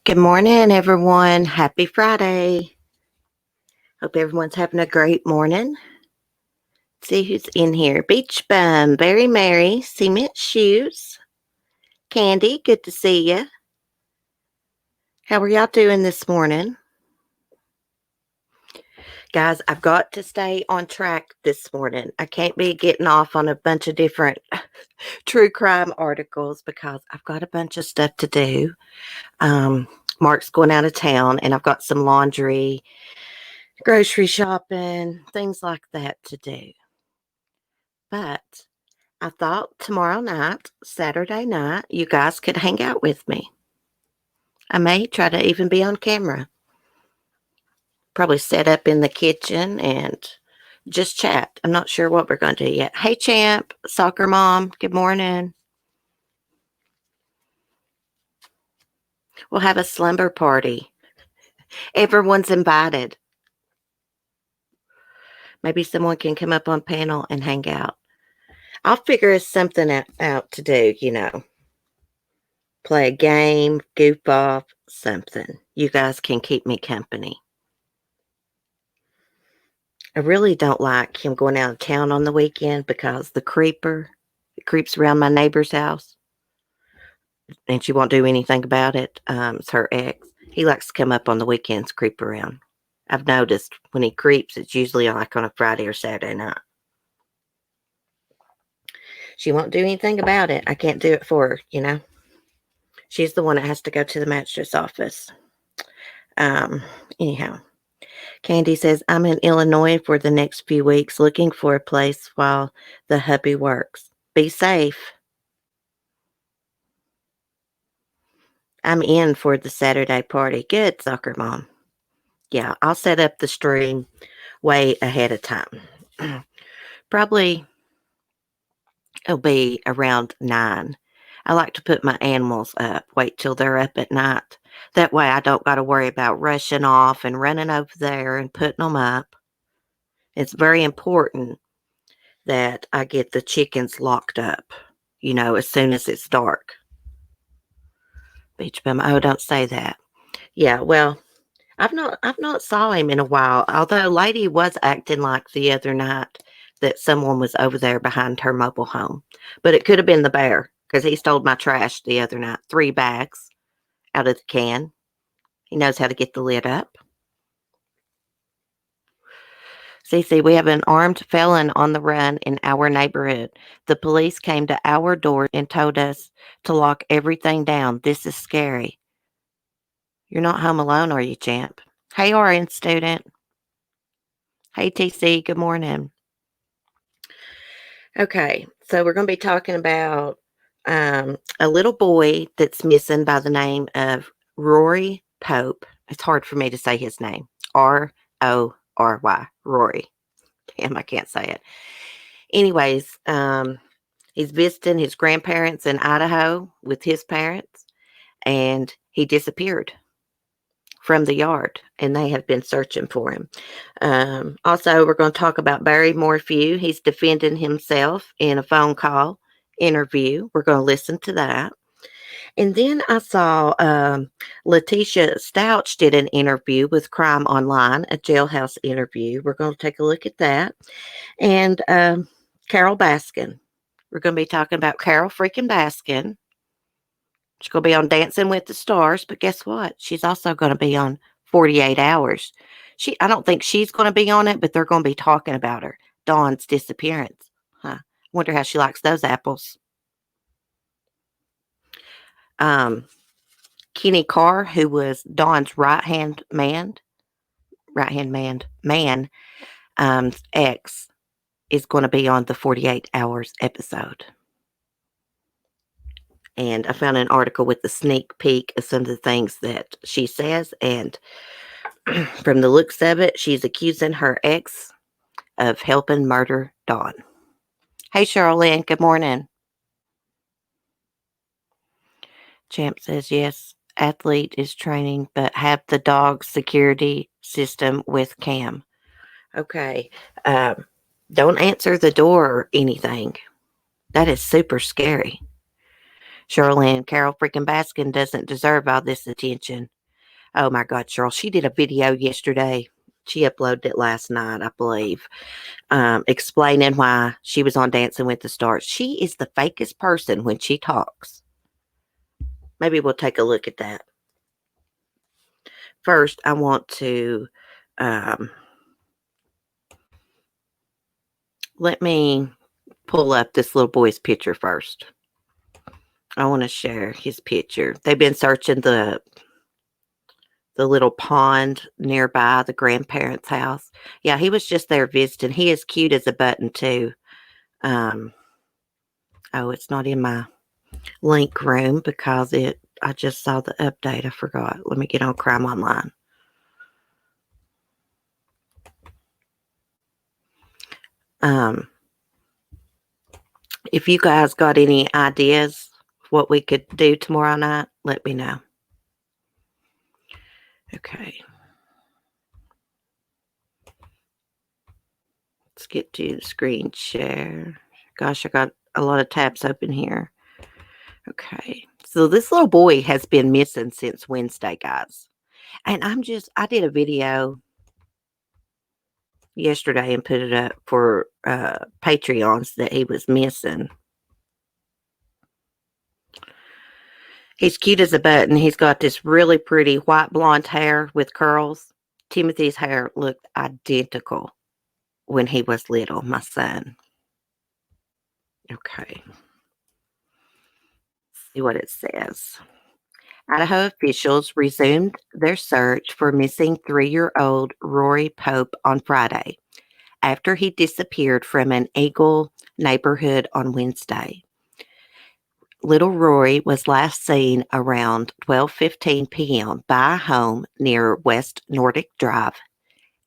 Good morning, everyone. Happy Friday. Hope everyone's having a great morning. Let's see who's in here. Beach Bum, Very Merry, Cement Shoes, Candy, good to see you. How are y'all doing this morning? Guys, I've got to stay on track this morning. I can't be getting off on a bunch of different true crime articles because I've got a bunch of stuff to do. Mark's going out of town, and I've got some laundry, grocery shopping, things like that to do. But I thought tomorrow night, Saturday night, you guys could hang out with me. I may try to even be on camera. Probably set up in the kitchen and just chat. I'm not sure what we're going to do yet. Hey, Champ, soccer mom, good morning. We'll have a slumber party. Everyone's invited. Maybe someone can come up on panel and hang out. I'll figure something out to do, Play a game, goof off, something. You guys can keep me company. I really don't like him going out of town on the weekend because the creeps around my neighbor's house, and she won't do anything about it. It's her ex. He likes to come up on the weekends, creep around. I've noticed when he creeps, it's usually like on a Friday or Saturday night. She won't do anything about it. I can't do it for her, She's the one that has to go to the magistrate's office. Anyhow. Candy says, I'm in Illinois for the next few weeks looking for a place while the hubby works. Be safe. I'm in for the Saturday party. Good, soccer mom. Yeah, I'll set up the stream way ahead of time. Probably it'll be around 9. I like to put my animals up, wait till they're up at night. That way I don't got to worry about rushing off and running over there and putting them up. It's very important that I get the chickens locked up, as soon as it's dark. Beach bum, oh, don't say that. Yeah, well, I've not saw him in a while, although Lady was acting like the other night that someone was over there behind her mobile home. But it could have been the bear, because he stole my trash the other night, 3 bags out of the can. He knows how to get the lid up. Cece, we have an armed felon on the run in our neighborhood. The police came to our door and told us to lock everything down. This is scary. You're not home alone, are you, champ? Hey, RN student. Hey, TC, good morning. Okay, so we're going to be talking about a little boy that's missing by the name of Rory Pope. It's hard for me to say his name. Rory. Rory. Damn, I can't say it. Anyways, he's visiting his grandparents in Idaho with his parents, and he disappeared from the yard, and they have been searching for him. Also, we're going to talk about Barry Morphew. He's defending himself in a phone call interview. We're going to listen to that. And then I saw Letecia Staugh did an interview with Crime Online, a Jailhouse interview. We're going to take a look at that. And Carole Baskin. We're going to be talking about Carole freaking Baskin. She's going to be on Dancing with the Stars, but guess what? She's also going to be on 48 Hours. I don't think she's going to be on it, but they're going to be talking about her. Dawn's disappearance. Wonder how she likes those apples. Kenny Carr, who was Dawn's right-hand man, ex, is going to be on the 48 Hours episode. And I found an article with a sneak peek of some of the things that she says. And from the looks of it, she's accusing her ex of helping murder Dawn. Hey, Charlene, good morning. Champ says, yes, athlete is training, but have the dog security system with Cam. Okay. Don't answer the door or anything. That is super scary. Charlene, Carole freaking Baskin doesn't deserve all this attention. Oh my God, Cheryl, she did a video yesterday. She uploaded it last night, I believe, explaining why she was on Dancing with the Stars. She is the fakest person when she talks. Maybe we'll take a look at that. First, I want to let me pull up this little boy's picture first. I want to share his picture. They've been searching the little pond nearby the grandparents' house. Yeah, he was just there visiting. He is cute as a button too. Oh, it's not in my link room because I just saw the update. I forgot. Let me get on Crime Online. If you guys got any ideas what we could do tomorrow night, let me know. Okay. Let's get to the screen share. Gosh, I got a lot of tabs open here. Okay. So this little boy has been missing since Wednesday, guys. And I did a video yesterday and put it up for Patreons that he was missing. He's cute as a button. He's got this really pretty white blonde hair with curls. Timothy's hair looked identical when he was little, my son. Okay. Let's see what it says. Idaho officials resumed their search for missing 3-year-old Rory Pope on Friday after he disappeared from an Eagle neighborhood on Wednesday. Little Rory was last seen around 12:15 p.m. by a home near West Nordic Drive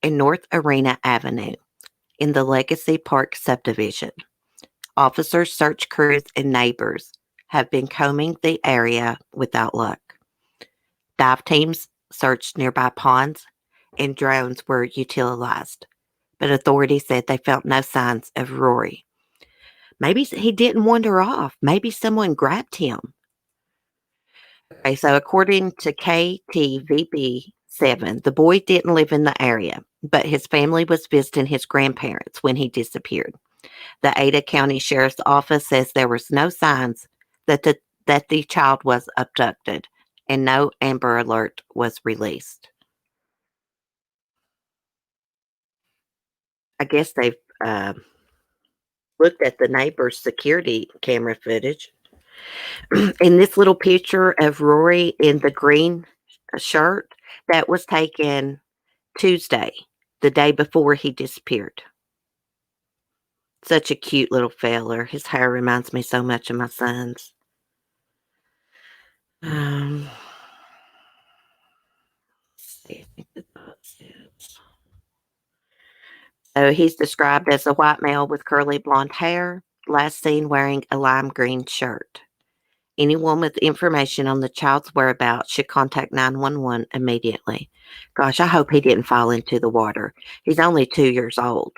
and North Arena Avenue in the Legacy Park subdivision. Officers, search crews, and neighbors have been combing the area without luck. Dive teams searched nearby ponds and drones were utilized, but authorities said they found no signs of Rory. Maybe he didn't wander off. Maybe someone grabbed him. Okay, so according to KTVB7, the boy didn't live in the area, but his family was visiting his grandparents when he disappeared. The Ada County Sheriff's Office says there was no signs that the child was abducted, and no Amber Alert was released. I guess they've looked at the neighbor's security camera footage. In this little picture of Rory in the green shirt, that was taken Tuesday, the day before he disappeared. Such a cute little feller. His hair reminds me so much of my son's. Let's see, I think that's it. So he's described as a white male with curly blonde hair, last seen wearing a lime green shirt. Anyone with information on the child's whereabouts should contact 911 immediately. Gosh, I hope he didn't fall into the water. He's only 2 years old.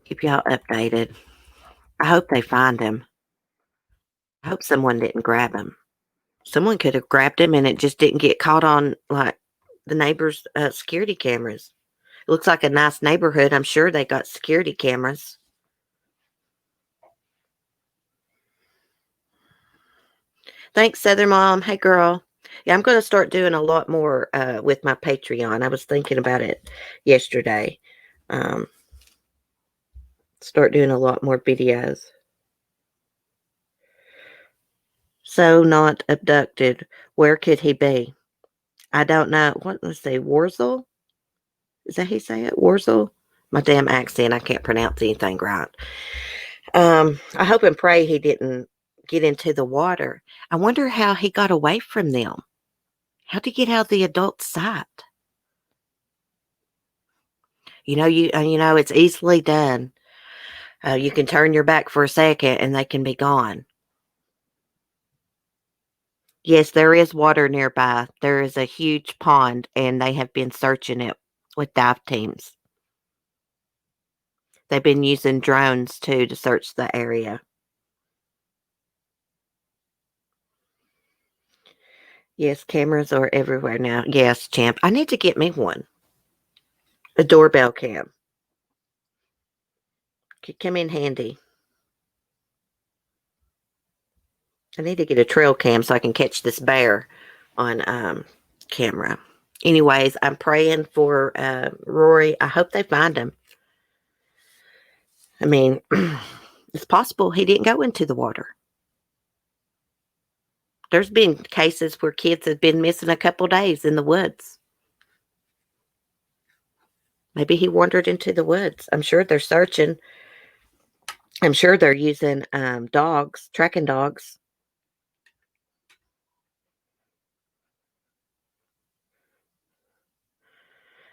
Keep y'all updated. I hope they find him. I hope someone didn't grab him. Someone could have grabbed him and it just didn't get caught on, like, the neighbor's security cameras. It looks like a nice neighborhood. I'm sure they got security cameras. Thanks, Southern Mom. Hey, girl. Yeah, I'm going to start doing a lot more with my Patreon. I was thinking about it yesterday. Start doing a lot more videos. So not abducted. Where could he be? I don't know. Let's see. Warzel? Is that how you say it? Warzel? My damn accent. I can't pronounce anything right. I hope and pray he didn't get into the water. I wonder how he got away from them. How'd he get out of the adult's sight? You know, it's easily done. You can turn your back for a second and they can be gone. Yes, there is water nearby. There is a huge pond and they have been searching it with dive teams. They've been using drones too to search the area. Yes, cameras are everywhere now. Yes, champ. I need to get me one. A doorbell cam. Could come in handy. I need to get a trail cam so I can catch this bear on camera. Anyways, I'm praying for Rory. I hope they find him. I mean, it's possible he didn't go into the water. There's been cases where kids have been missing a couple days in the woods. Maybe he wandered into the woods. I'm sure they're searching. I'm sure they're using dogs, tracking dogs.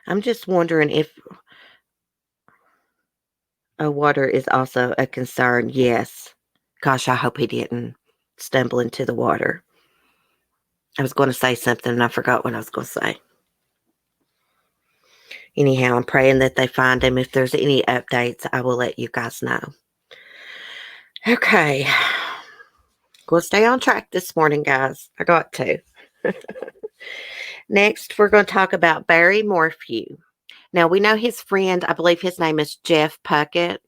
I'm just wondering if water is also a concern. Yes. Gosh, I hope he didn't stumble into the water. I was going to say something and I forgot what I was going to say. Anyhow, I'm praying that they find him. If there's any updates, I will let you guys know. Okay. We'll stay on track this morning, guys. I got to. Next, we're going to talk about Barry Morphew. Now, we know his friend, I believe his name is Jeff Puckett,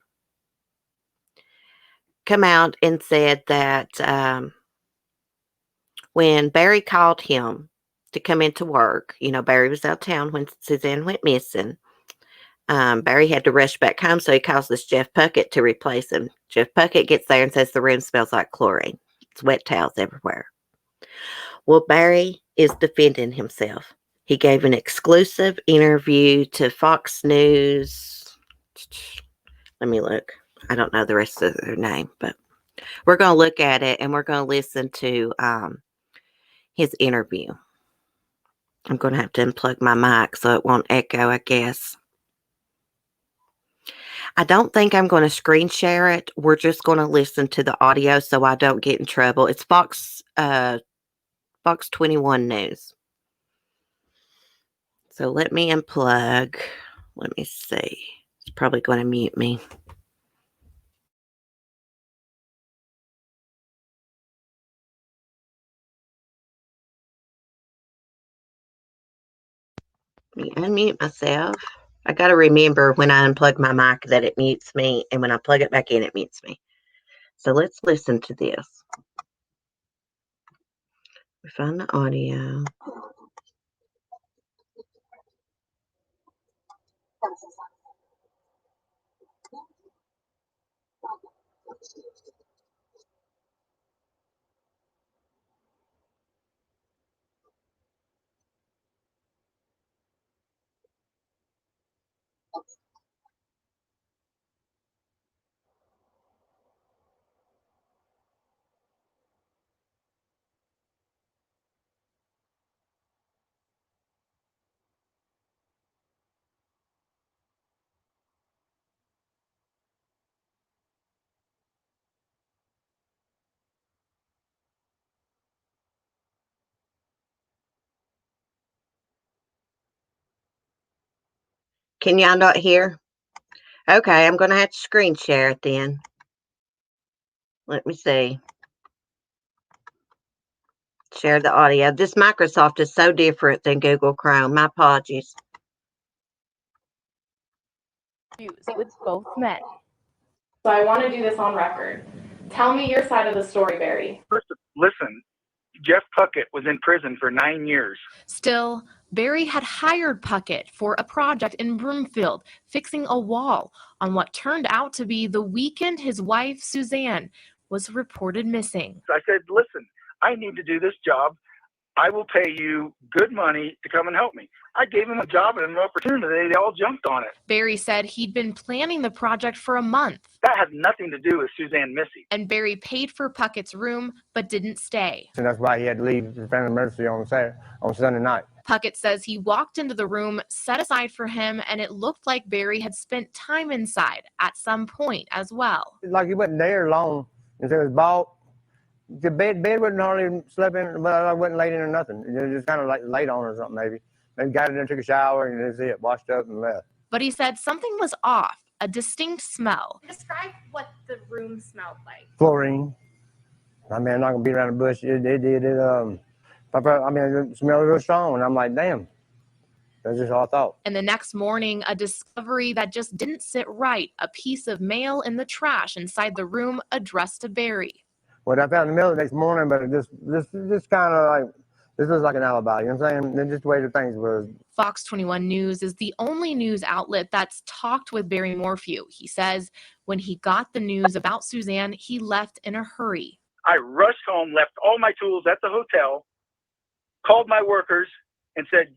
come out and said that when Barry called him to come into work, Barry was out of town when Suzanne went missing. Barry had to rush back home, so he calls this Jeff Puckett to replace him. Jeff Puckett gets there and says the room smells like chlorine. It's wet towels everywhere. Well, Barry is defending himself. He gave an exclusive interview to Fox News. Let me look. I don't know the rest of their name, but we're going to look at it and we're going to listen to his interview. I'm going to have to unplug my mic so it won't echo, I guess. I don't think I'm going to screen share it. We're just going to listen to the audio so I don't get in trouble. It's Fox 21 News. So let me unplug. Let me see. It's probably going to mute me. Let me unmute myself. I got to remember when I unplug my mic that it mutes me, and when I plug it back in, it mutes me. So let's listen to this. We find the audio. Can y'all not hear? Okay, I'm going to have to screen share it then. Let me see. Share the audio. This Microsoft is so different than Google Chrome. My apologies. With both men. So I want to do this on record. Tell me your side of the story, Barry. Listen, Jeff Puckett was in prison for 9 years. Still, Barry had hired Puckett for a project in Broomfield, fixing a wall on what turned out to be the weekend his wife, Suzanne, was reported missing. So I said, listen, I need to do this job. I will pay you good money to come and help me. I gave him a job and an opportunity. They all jumped on it. Barry said he'd been planning the project for a month. That had nothing to do with Suzanne missing. And Barry paid for Puckett's room, but didn't stay. And that's why he had to leave his family emergency on Sunday night. Puckett says he walked into the room set aside for him, and it looked like Barry had spent time inside at some point as well. Like he wasn't there long until it was bought. The bed wasn't hardly slept in, but I wasn't laid in or nothing. It was just kind of like laid on or something maybe. Then got in there, took a shower, and that's it. Washed up and left. But he said something was off, a distinct smell. Describe what the room smelled like. Chlorine. I mean, I'm not gonna beat around the bush. I mean, it smelled real strong, and I'm like, damn. That's just all I thought. And the next morning, a discovery that just didn't sit right, a piece of mail in the trash inside the room addressed to Barry. Well, I found in the mail the next morning, but it just kind of like, this was like an alibi, you know what I'm saying? And just the way the things was. Fox 21 News is the only news outlet that's talked with Barry Morphew. He says when he got the news about Suzanne, he left in a hurry. I rushed home, left all my tools at the hotel, called my workers, and said,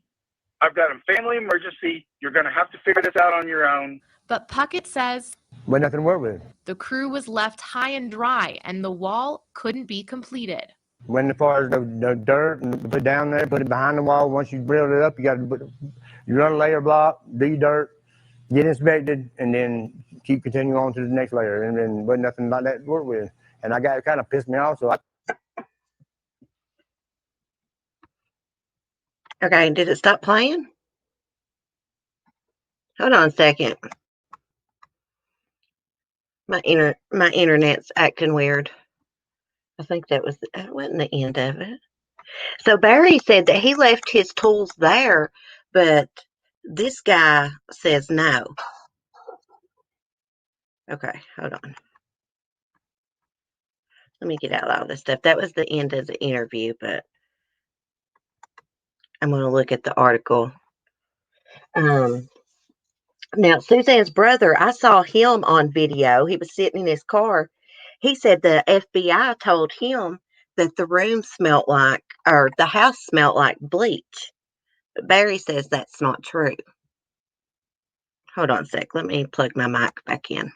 I've got a family emergency. You're going to have to figure this out on your own. But Puckett says But nothing to work with. the crew was left high and dry and the wall couldn't be completed. When as far as the dirt and put down there, put it behind the wall. Once you build it up, you got to you run a layer block, do dirt, get inspected, and then keep continuing on to the next layer. And then but nothing like that to work with. And it kind of pissed me off. So Okay, did it stop playing? Hold on a second. My internet's acting weird. I think that wasn't the end of it. So Barry said that he left his tools there, but this guy says no. Okay, hold on. Let me get out all this stuff. That was the end of the interview, but I'm going to look at the article. Now, Suzanne's brother, I saw him on video. He was sitting in his car. He said the FBI told him that the room smelled like, or the house smelled like bleach. But Barry says that's not true. Hold on a sec. Let me plug my mic back in.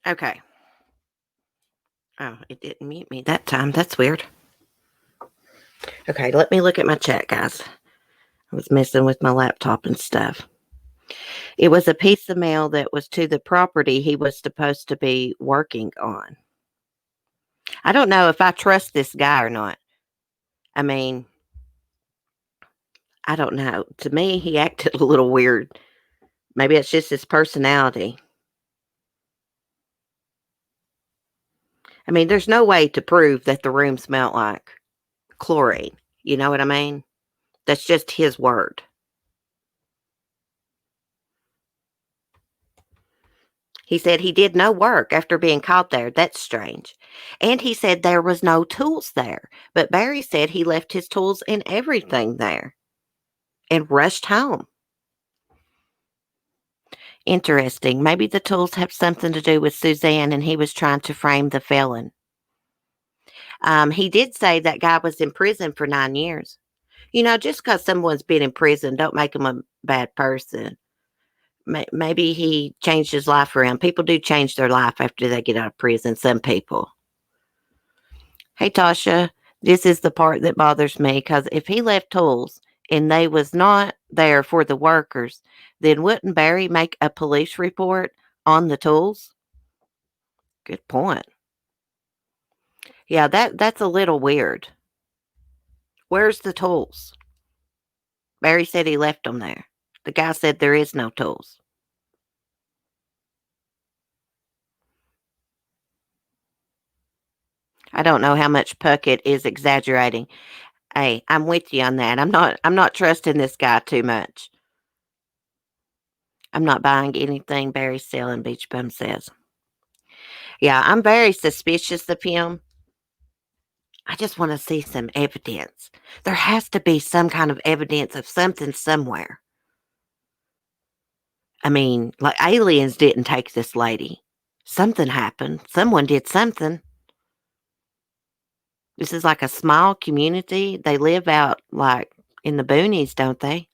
Okay. Oh, it didn't mute me that time. That's weird. Okay, let me look at my chat, guys. I was messing with my laptop and stuff. It was a piece of mail that was to the property he was supposed to be working on. I don't know if I trust this guy or not. I mean, I don't know. To me, he acted a little weird. Maybe it's just his personality. I mean, there's no way to prove that the room smelled like chlorine. You know what I mean? That's just his word. He said he did no work after being caught there. That's strange. And he said there was no tools there. But Barry said he left his tools and everything there and rushed home. Interesting. Maybe the tools have something to do with Suzanne and he was trying to frame the felon. He did say that guy was in prison for 9 years. You know, just because someone's been in prison, don't make them a bad person. Maybe he changed his life around. People do change their life after they get out of prison, some people. Hey, Tasha, this is the part that bothers me, because if he left tools and they was not there for the workers, then wouldn't Barry make a police report on the tools? Good point. Yeah, that's a little weird. Where's the tools? Barry said he left them there. The guy said there is no tools. I don't know how much Puckett is exaggerating. Hey, I'm with you on that. I'm not trusting this guy too much. I'm not buying anything Barry's selling, Beach Bum says. Yeah, I'm very suspicious of him. I just want to see some evidence. There has to be some kind of evidence of something somewhere. I mean, like aliens didn't take this lady. Something happened. Someone did something. This is like a small community. They live out like in the boonies, don't they?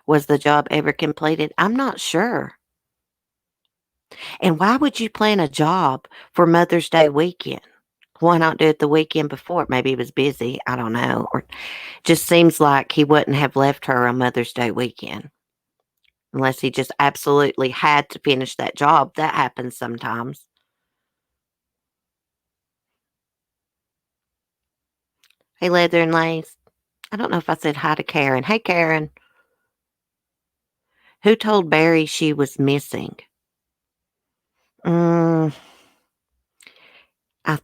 Was the job ever completed? I'm not sure. And why would you plan a job for Mother's Day weekend? Why not do it the weekend before? Maybe he was busy. I don't know. Or just seems like he wouldn't have left her on Mother's Day weekend. Unless he just absolutely had to finish that job. That happens sometimes. Hey, Leather and Lace. I don't know if I said hi to Karen. Hey, Karen. Who told Barry she was missing? I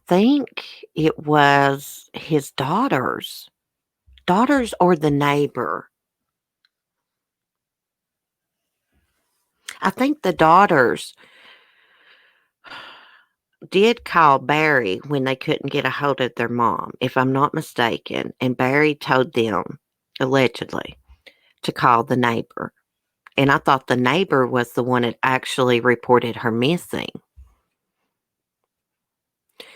think it was his daughters or the neighbor. I think the daughters did call Barry when they couldn't get a hold of their mom, if I'm not mistaken, and Barry told them, allegedly, to call the neighbor. And I thought the neighbor was the one that actually reported her missing.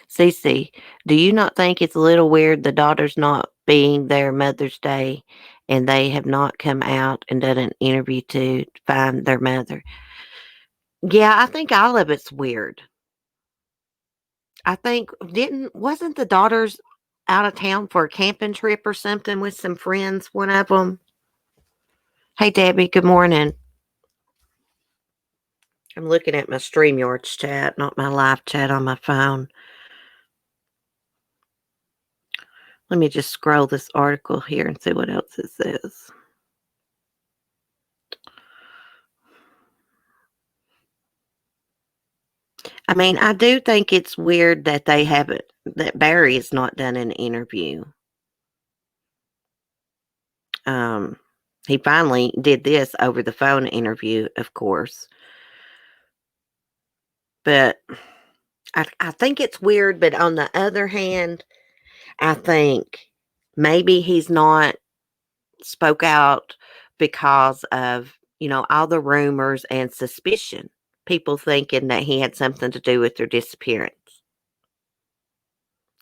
Cece, do you not think it's a little weird the daughters not being there Mother's Day and they have not come out and done an interview to find their mother? Yeah, I think all of it's weird. I think wasn't the daughters out of town for a camping trip or something with some friends, one of them? Hey Debbie, good morning. I'm looking at my StreamYards chat, not my live chat on my phone. Let me just scroll this article here and see what else it says. I mean, I do think it's weird that that Barry has not done an interview. He finally did this over the phone interview, of course. But I think it's weird, but on the other hand, I think maybe he's not spoke out because of, all the rumors and suspicion. People thinking that he had something to do with their disappearance.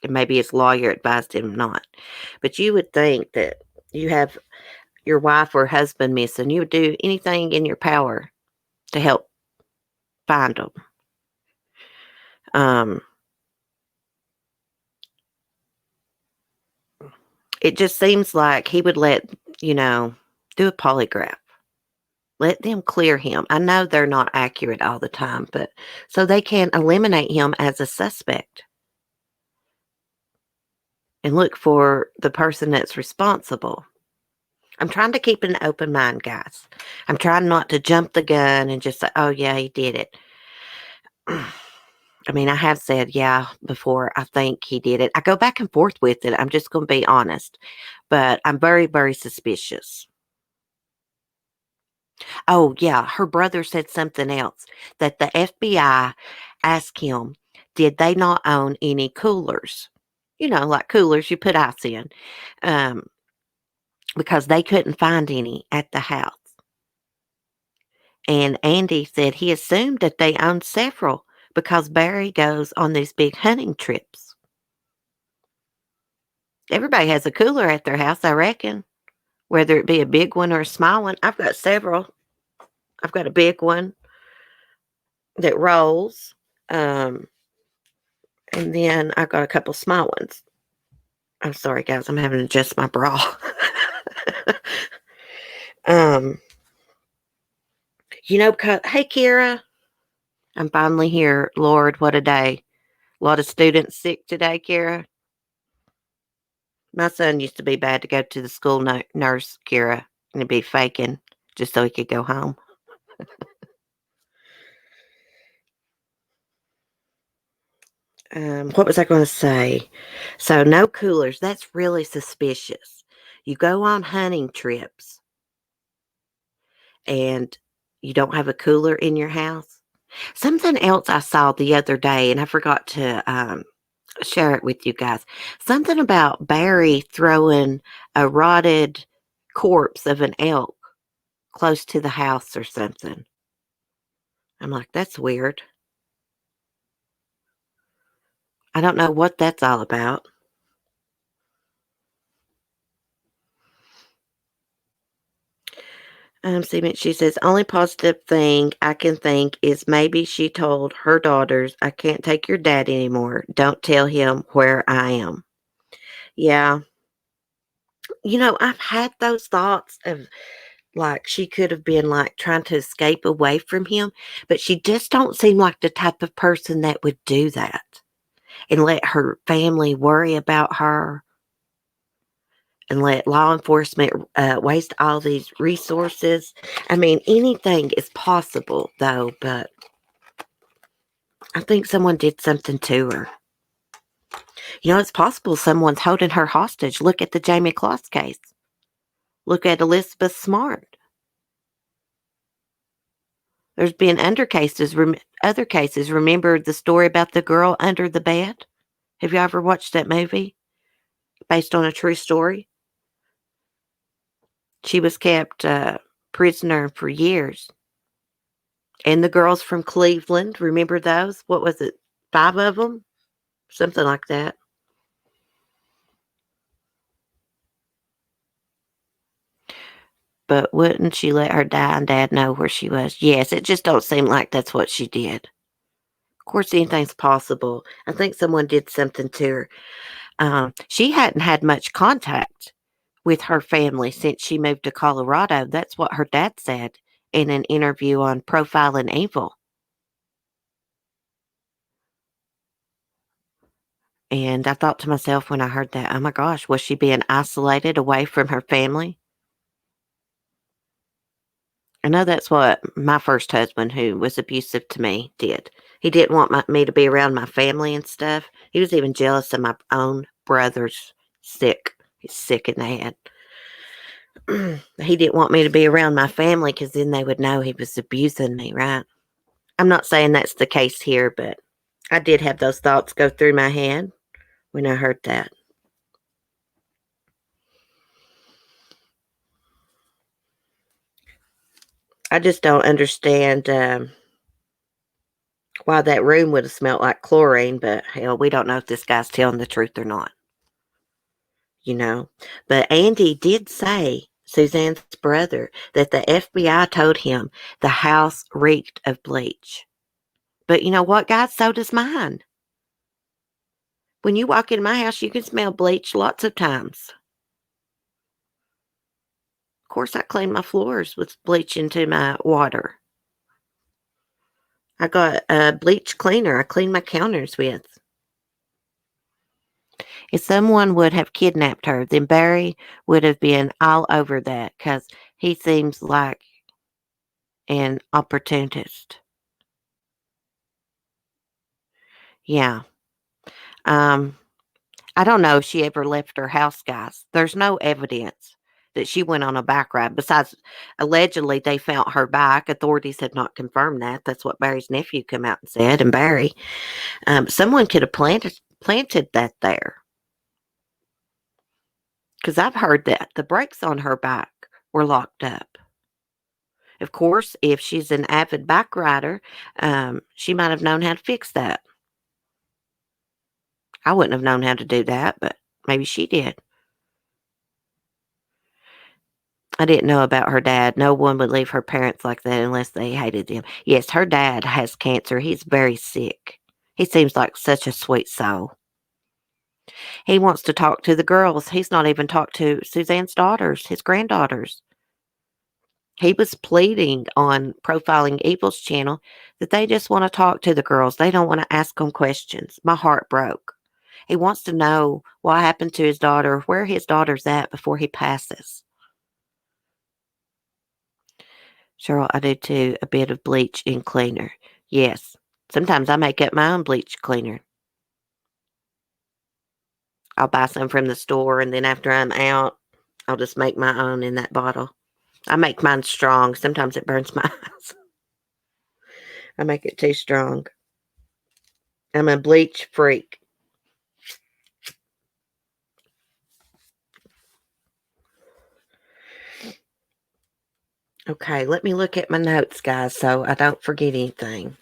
And maybe his lawyer advised him not. But you would think that you have your wife or husband missing, you would do anything in your power to help find them. It just seems like he would do a polygraph. Let them clear him. I know they're not accurate all the time, but so they can eliminate him as a suspect and look for the person that's responsible. I'm trying to keep an open mind, guys. I'm trying not to jump the gun and just say, oh, yeah, he did it. I mean, I have said, yeah, before, I think he did it. I go back and forth with it. I'm just going to be honest. But I'm very, very suspicious. Oh, yeah, her brother said something else, that the FBI asked him, did they not own any coolers? Like coolers you put ice in. Because they couldn't find any at the house. And Andy said he assumed that they owned several because Barry goes on these big hunting trips. Everybody has a cooler at their house, I reckon, whether it be a big one or a small one. I've got several. I've got a big one that rolls. And then I've got a couple small ones. I'm sorry, guys. I'm having to adjust my bra. Hey, Kira. I'm finally here. Lord, what a day. A lot of students sick today, Kira. My son used to be bad to go to the school nurse, Kira, and he'd be faking just so he could go home. What was I going to say? So no coolers. That's really suspicious. You go on hunting trips and you don't have a cooler in your house. Something else I saw the other day, and I forgot to share it with you guys. Something about Barry throwing a rotted corpse of an elk close to the house or something. I'm like, that's weird. I don't know what that's all about. She says, only positive thing I can think is maybe she told her daughters, I can't take your dad anymore. Don't tell him where I am. Yeah. I've had those thoughts of like she could have been like trying to escape away from him, but she just don't seem like the type of person that would do that and let her family worry about her and let law enforcement waste all these resources. I mean, anything is possible, though, but I think someone did something to her. You know, it's possible someone's holding her hostage. Look at the Jamie Kloss case. Look at Elizabeth Smart. There's been other cases. Remember the story about the girl under the bed? Have you ever watched that movie? Based on a true story? She was kept prisoner for years. And the girls from Cleveland, remember those? What was it? 5 of them? Something like that. But wouldn't she let her dying dad know where she was? Yes, it just don't seem like that's what she did. Of course, anything's possible. I think someone did something to her. She hadn't had much contact with her family since she moved to Colorado. That's what her dad said in an interview on Profiling Evil. And I thought to myself when I heard that, oh my gosh, was she being isolated away from her family? I know that's what my first husband, who was abusive to me, did. He didn't want me to be around my family and stuff. He was even jealous of my own brother's sick. He's sick in the head. He didn't want me to be around my family because then they would know he was abusing me, right? I'm not saying that's the case here, but I did have those thoughts go through my head when I heard that. I just don't understand why that room would have smelled like chlorine, but hell, we don't know if this guy's telling the truth or not. You know, but Andy did say, Suzanne's brother, that the FBI told him the house reeked of bleach. But you know what, guys? So does mine. When you walk in my house, you can smell bleach lots of times. Of course, I clean my floors with bleach into my water. I got a bleach cleaner I clean my counters with. If someone would have kidnapped her, then Barry would have been all over that because he seems like an opportunist. Yeah. I don't know if she ever left her house, guys. There's no evidence that she went on a bike ride. Besides, allegedly, they found her bike. Authorities have not confirmed that. That's what Barry's nephew came out and said. And Barry, someone could have planted that there. Because I've heard that the brakes on her bike were locked up. Of course, if she's an avid bike rider, she might have known how to fix that. I wouldn't have known how to do that, but maybe she did. I didn't know about her dad. No one would leave her parents like that unless they hated them. Yes, her dad has cancer. He's very sick. He seems like such a sweet soul. He wants to talk to the girls. He's not even talked to Suzanne's daughters, his granddaughters. He was pleading on Profiling Evil's channel that they just want to talk to the girls. They don't want to ask them questions. My heart broke. He wants to know what happened to his daughter, where his daughter's at before he passes. Cheryl, I do too, a bit of bleach and cleaner. Yes, sometimes I make up my own bleach cleaner. I'll buy some from the store, and then after I'm out, I'll just make my own in that bottle. I make mine strong. Sometimes it burns my eyes. I make it too strong. I'm a bleach freak. Okay, let me look at my notes, guys, so I don't forget anything.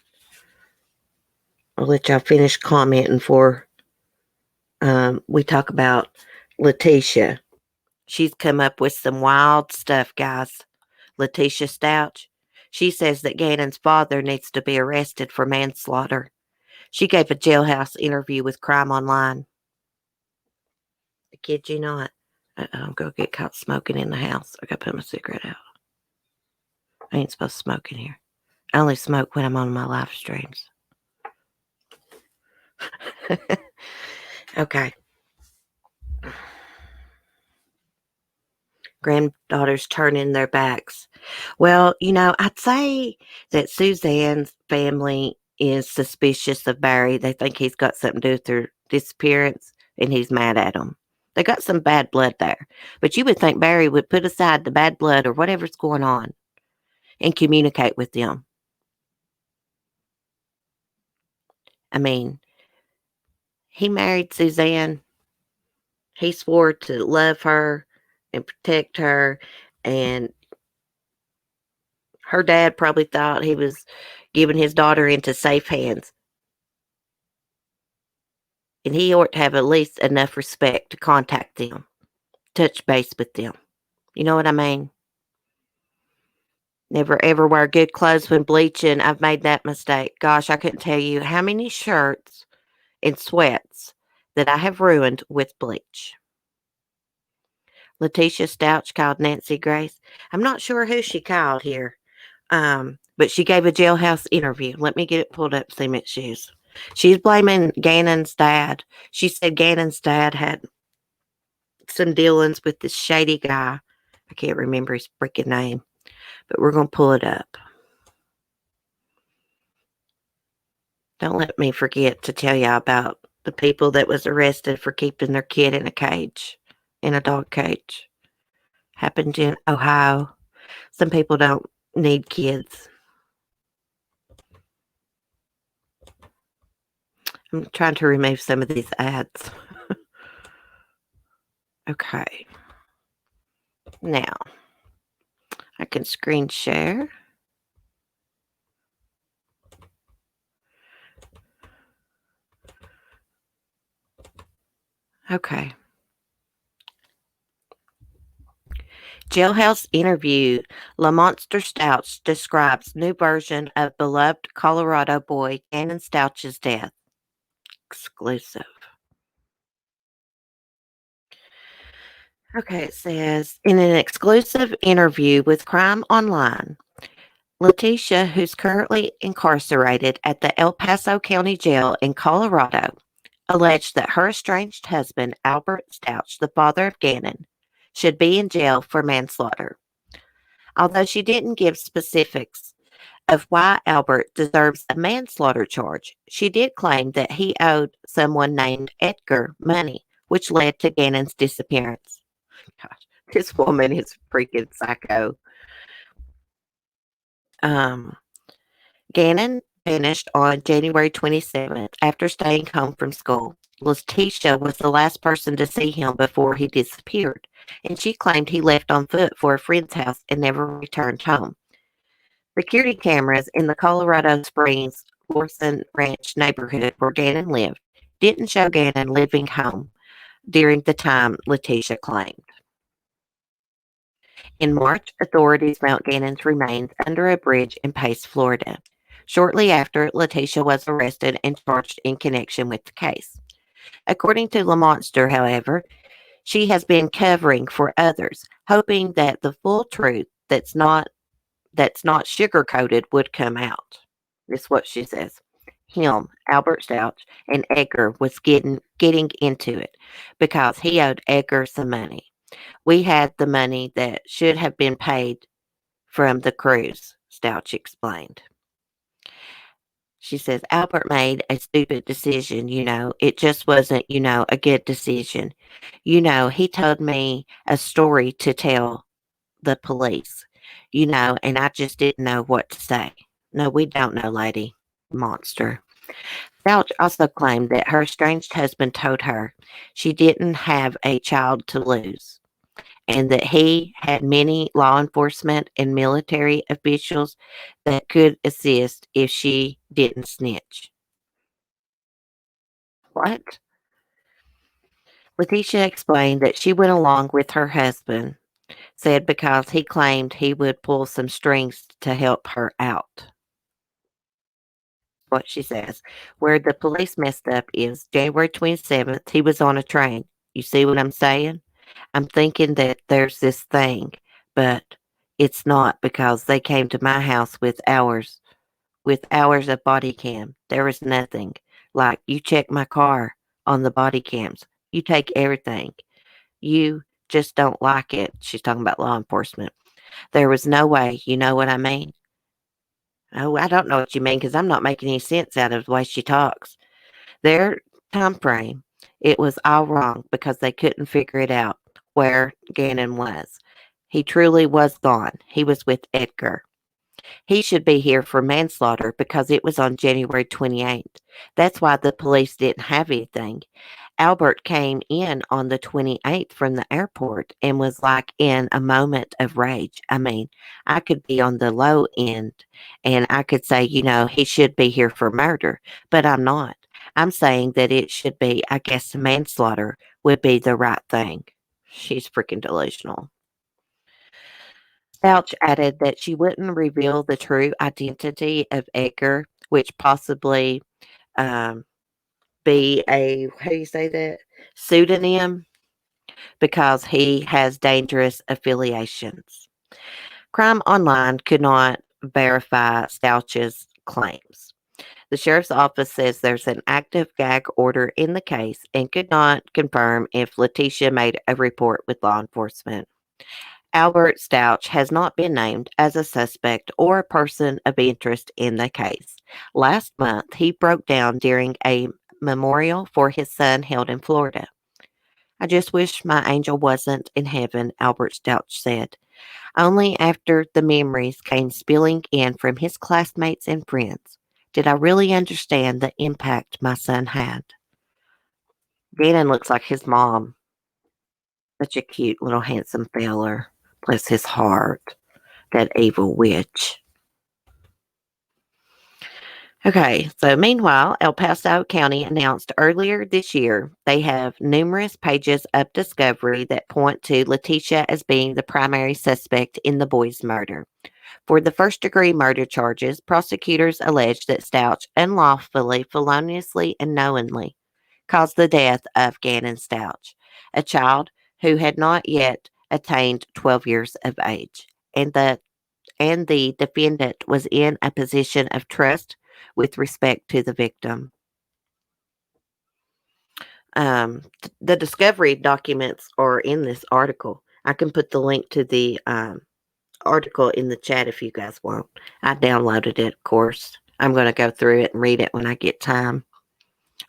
I'll let y'all finish commenting before we talk about Letecia. She's come up with some wild stuff, guys. Letecia Staugh. She says that Gannon's father needs to be arrested for manslaughter. She gave a jailhouse interview with Crime Online. I kid you not. I'm going to get caught smoking in the house. I got to put my cigarette out. I ain't supposed to smoke in here. I only smoke when I'm on my live streams. Okay. Granddaughters turning their backs. Well, you know, I'd say that Suzanne's family is suspicious of Barry. They think he's got something to do with their disappearance, and he's mad at them. They got some bad blood there. But you would think Barry would put aside the bad blood or whatever's going on and communicate with them. I mean, he married Suzanne. He swore to love her and protect her, and her dad probably thought he was giving his daughter into safe hands. And he ought to have at least enough respect to contact them, touch base with them. You know what I mean? Never ever wear good clothes when bleaching. I've made that mistake. Gosh, I couldn't tell you how many shirts and sweats that I have ruined with bleach. Letecia Stouch called Nancy Grace. I'm not sure who she called here, but she gave a jailhouse interview. Let me get it pulled up, see what she's. She's blaming Gannon's dad. She said Gannon's dad had some dealings with this shady guy. I can't remember his freaking name, but we're going to pull it up. Don't let me forget to tell y'all about the people that was arrested for keeping their kid in a cage, in a dog cage. Happened in Ohio. Some people don't need kids. I'm trying to remove some of these ads. Okay. Now, I can screen share. Okay. Jailhouse interview. LaMonster Stouch describes new version of beloved Colorado boy Gannon Stouch's death. Exclusive. Okay, it says, in an exclusive interview with Crime Online, Letecia, who's currently incarcerated at the El Paso County Jail in Colorado, alleged that her estranged husband, Albert Stouch, the father of Gannon, should be in jail for manslaughter. Although she didn't give specifics of why Albert deserves a manslaughter charge, she did claim that he owed someone named Edgar money, which led to Gannon's disappearance. Gosh, this woman is freaking psycho. Gannon vanished on January 27th after staying home from school. Letecia was the last person to see him before he disappeared, and she claimed he left on foot for a friend's house and never returned home. Security cameras in the Colorado Springs Lorson Ranch neighborhood where Gannon lived didn't show Gannon living home during the time Letecia claimed. In March, authorities found Gannon's remains under a bridge in Pace, Florida. Shortly after, Letecia was arrested and charged in connection with the case. According to LaMonster, however, she has been covering for others, hoping that the full truth that's not sugar-coated would come out. This is what she says. Him, Albert Stouch, and Edgar was getting into it because he owed Edgar some money. We had the money that should have been paid from the cruise, Stouch explained. She says, Albert made a stupid decision, It just wasn't, a good decision. He told me a story to tell the police, and I just didn't know what to say. No, we don't know, lady. Monster. Stouch also claimed that her estranged husband told her she didn't have a child to lose, and that he had many law enforcement and military officials that could assist if she didn't snitch. What? Letecia explained that she went along with her husband, said because he claimed he would pull some strings to help her out. What she says. Where the police messed up is January 27th, he was on a train. You see what I'm saying? I'm thinking that there's this thing, but it's not because they came to my house with hours of body cam. There was nothing. Like, you check my car on the body cams. You take everything. You just don't like it. She's talking about law enforcement. There was no way, you know what I mean? Oh, I don't know what you mean because I'm not making any sense out of the way she talks. Their time frame, it was all wrong because they couldn't figure it out where Gannon was. He truly was gone. He was with Edgar. He should be here for manslaughter because it was on January 28th. That's why the police didn't have anything. Albert came in on the 28th from the airport and was like in a moment of rage. I mean, I could be on the low end and I could say, he should be here for murder, but I'm not. I'm saying that it should be, I guess, manslaughter would be the right thing. She's freaking delusional. Couch added that she wouldn't reveal the true identity of Edgar, which possibly um, be a, how do you say that, pseudonym, because he has dangerous affiliations. Crime Online could not verify Stouch's claims. The sheriff's office says there's an active gag order in the case and could not confirm if Letecia made a report with law enforcement. Albert Stouch has not been named as a suspect or a person of interest in the case. Last month, he broke down during a memorial for his son held in Florida. I just wish my angel wasn't in heaven, Albert Stouch said. Only after the memories came spilling in from his classmates and friends did I really understand the impact my son had. Gannon looks like his mom. Such a cute little handsome feller. Bless his heart. That evil witch. Okay, so meanwhile, El Paso County announced earlier this year they have numerous pages of discovery that point to Letecia as being the primary suspect in the boys' murder. For the first-degree murder charges, prosecutors alleged that Stouch unlawfully, feloniously, and knowingly caused the death of Gannon Stouch, a child who had not yet attained 12 years of age, and the defendant was in a position of trust with respect to the victim. The discovery documents are in this article. I can put the link to the article in the chat if you guys want. I downloaded it, of course. I'm going to go through it and read it when I get time.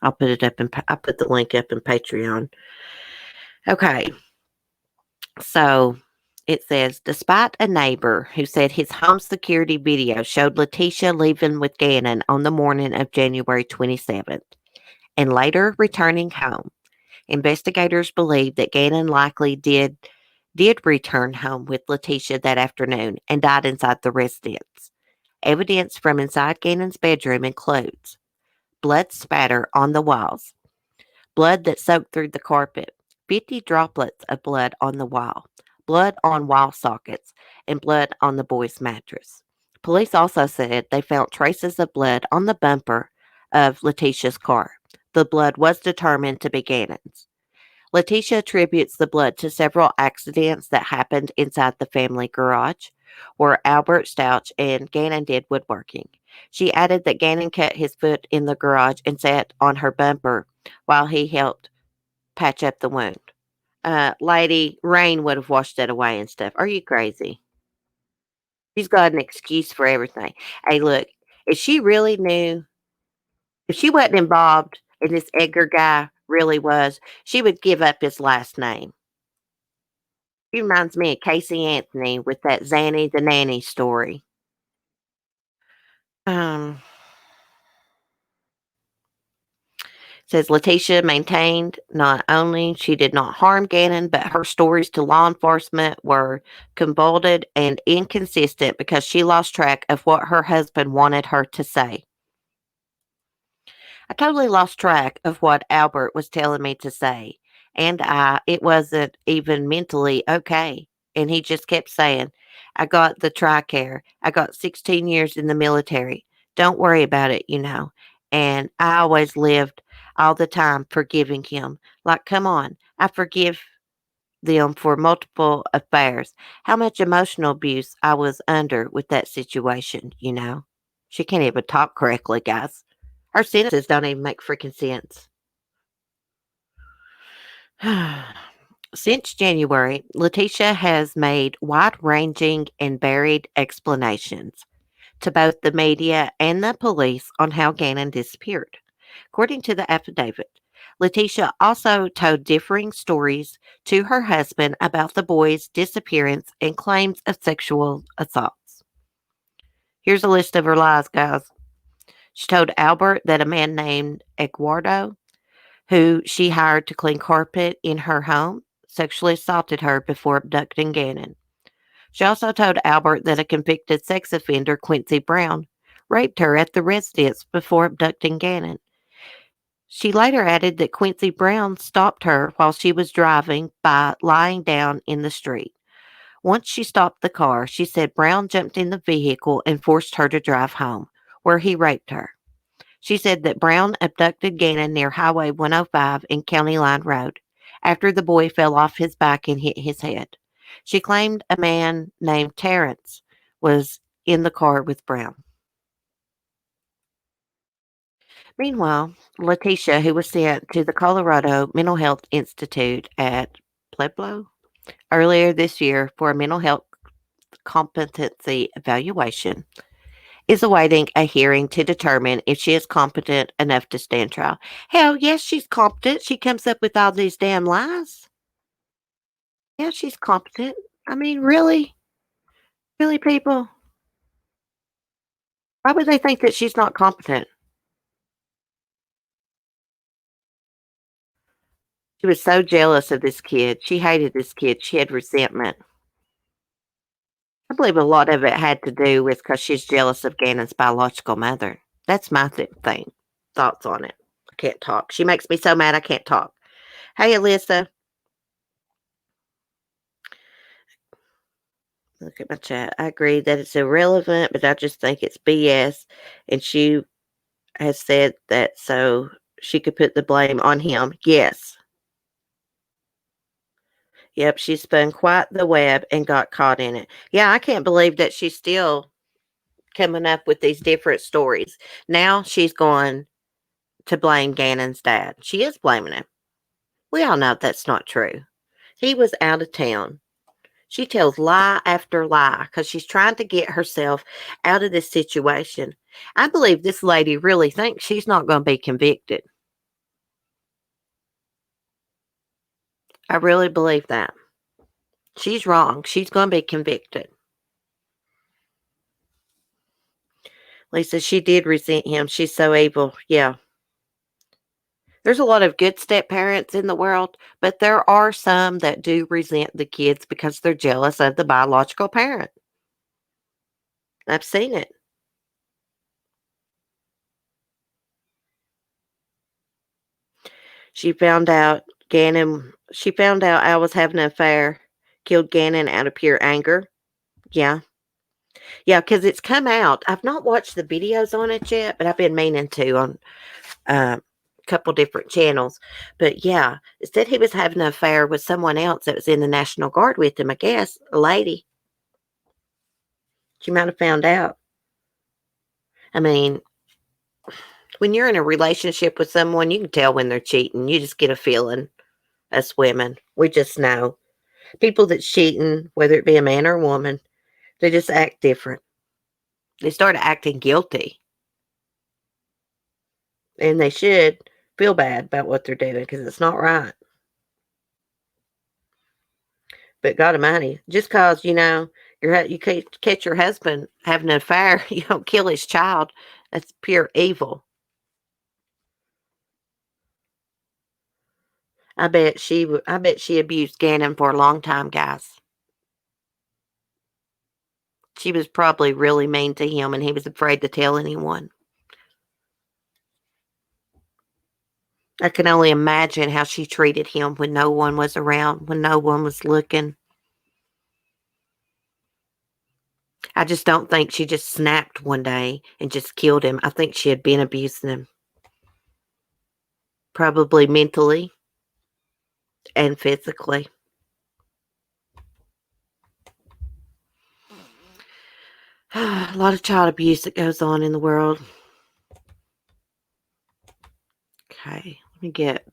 I'll put the link up in Patreon. Okay. So it says, despite a neighbor who said his home security video showed Letecia leaving with Gannon on the morning of January 27th and later returning home, investigators believe that Gannon likely did return home with Letecia that afternoon and died inside the residence. Evidence from inside Gannon's bedroom includes blood spatter on the walls, blood that soaked through the carpet, 50 droplets of blood on the wall, blood on wall sockets, and blood on the boy's mattress. Police also said they found traces of blood on the bumper of Letecia's car. The blood was determined to be Gannon's. Letecia attributes the blood to several accidents that happened inside the family garage, where Albert Stouch and Gannon did woodworking. She added that Gannon cut his foot in the garage and sat on her bumper while he helped patch up the wound. Lady, rain would have washed that away and stuff. Are you crazy? She's got an excuse for everything. Hey, look, if she really knew, if she wasn't involved and this Edgar guy really was, she would give up his last name. He reminds me of Casey Anthony with that Zanny the Nanny story. Um, Says Letecia maintained not only she did not harm Gannon, but her stories to law enforcement were convoluted and inconsistent because she lost track of what her husband wanted her to say. I totally lost track of what Albert was telling me to say, and it wasn't even mentally okay. And he just kept saying, I got the TRICARE. I got 16 years in the military. Don't worry about it, And I always lived all the time forgiving him. Like, come on, I forgive them for multiple affairs. How much emotional abuse I was under with that situation. She can't even talk correctly, guys. Her sentences don't even make freaking sense. Since January, Letecia has made wide-ranging and varied explanations. to both the media and the police on how Gannon disappeared. According to the affidavit, Letecia also told differing stories to her husband about the boy's disappearance and claims of sexual assaults. Here's a list of her lies, guys. She told Albert that a man named Eduardo, who she hired to clean carpet in her home, sexually assaulted her before abducting Gannon. She also told Albert that a convicted sex offender, Quincy Brown, raped her at the residence before abducting Gannon. She later added that Quincy Brown stopped her while she was driving by lying down in the street. Once she stopped the car, she said Brown jumped in the vehicle and forced her to drive home, where he raped her. She said that Brown abducted Gannon near Highway 105 and County Line Road after the boy fell off his bike and hit his head. She claimed a man named Terrence was in the car with Brown. Meanwhile, Letecia, who was sent to the Colorado Mental Health Institute at Pueblo earlier this year for a mental health competency evaluation, is awaiting a hearing to determine if she is competent enough to stand trial. Hell, yes, she's competent. She comes up with all these damn lies. Yeah, she's competent. I mean, really? Really, people? Why would they think that she's not competent? She was so jealous of this kid. She hated this kid. She had resentment. I believe a lot of it had to do with because she's jealous of Gannon's biological mother. That's my thing. Thoughts on it. I can't talk. She makes me so mad I can't talk. Hey, Alyssa. Look at my chat. I agree that it's irrelevant, but I just think it's BS. And she has said that so she could put the blame on him. Yes. Yep, she spun quite the web and got caught in it. Yeah, I can't believe that she's still coming up with these different stories. Now she's going to blame Gannon's dad. She is blaming him. We all know that's not true. He was out of town. She tells lie after lie because she's trying to get herself out of this situation. I believe this lady really thinks she's not going to be convicted. I really believe that. She's wrong. She's going to be convicted. Lisa, she did resent him. She's so evil. Yeah. There's a lot of good step parents in the world, but there are some that do resent the kids because they're jealous of the biological parent. I've seen it. She found out I was having an affair, killed Gannon out of pure anger. Yeah. Yeah, because it's come out. I've not watched the videos on it yet, but I've been meaning to on a couple different channels. But yeah, it said he was having an affair with someone else that was in the National Guard with him, I guess, a lady. She might have found out. I mean, when you're in a relationship with someone, you can tell when they're cheating. You just get a feeling. Us women, we just know. People that's cheating, whether it be a man or a woman, they just act different. They start acting guilty. And they should feel bad about what they're doing because it's not right. But God Almighty, just because, you catch your husband having an affair, you don't kill his child. That's pure evil. I bet she abused Gannon for a long time, guys. She was probably really mean to him and he was afraid to tell anyone. I can only imagine how she treated him when no one was around, when no one was looking. I just don't think she just snapped one day and just killed him. I think she had been abusing him. Probably mentally and physically. A lot of child abuse that goes on in the world. Okay, let me get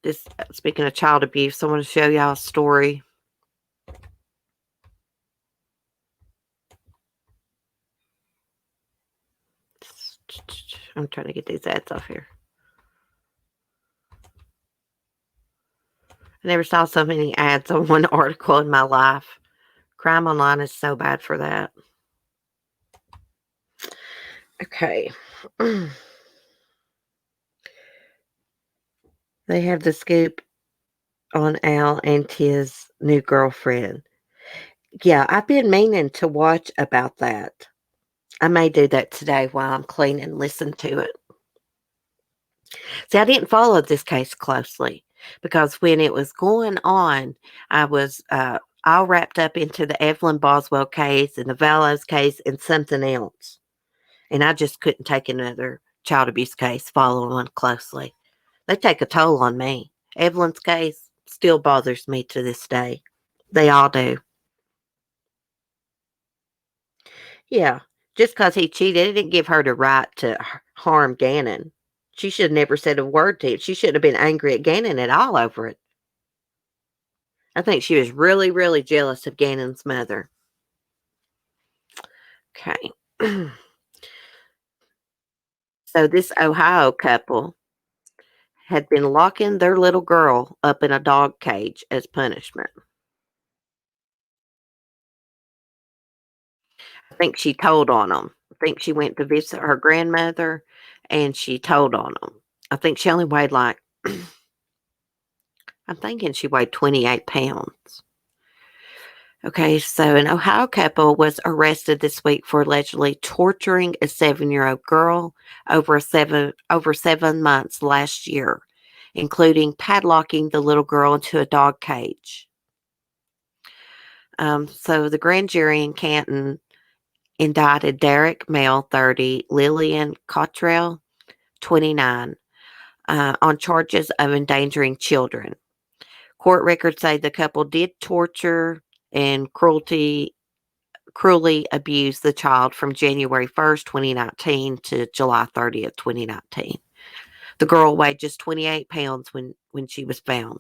this. Speaking of child abuse, I want to show y'all a story. I'm trying to get these ads off here. I never saw so many ads on one article in my life. Crime online is so bad for that. Okay. They have the scoop on Al and his new girlfriend. Yeah, I've been meaning to watch about that. I may do that today while I'm cleaning and listen to it. See, I didn't follow this case closely because when it was going on, I was all wrapped up into the Evelyn Boswell case and the Vallows case and something else. And I just couldn't take another child abuse case following one closely. They take a toll on me. Evelyn's case still bothers me to this day. They all do. Yeah, just because he cheated, it didn't give her the right to harm Gannon. She should have never said a word to him. She shouldn't have been angry at Gannon at all over it. I think she was really, really jealous of Gannon's mother. Okay. So this Ohio couple had been locking their little girl up in a dog cage as punishment. I think she told on them. I think she went to visit her grandmother and she told on them. I think she only weighed like, I'm thinking she weighed 28 pounds. Okay, so an Ohio couple was arrested this week for allegedly torturing a 7-year-old girl over 7 months last year, including padlocking the little girl into a dog cage. So the grand jury in Canton indicted Derek Male, 30, Lillian Cottrell, 29, on charges of endangering children. Court records say the couple did torture and cruelly abuse the child from January 1st, 2019 to July 30th, 2019. The girl weighed just 28 pounds when she was found.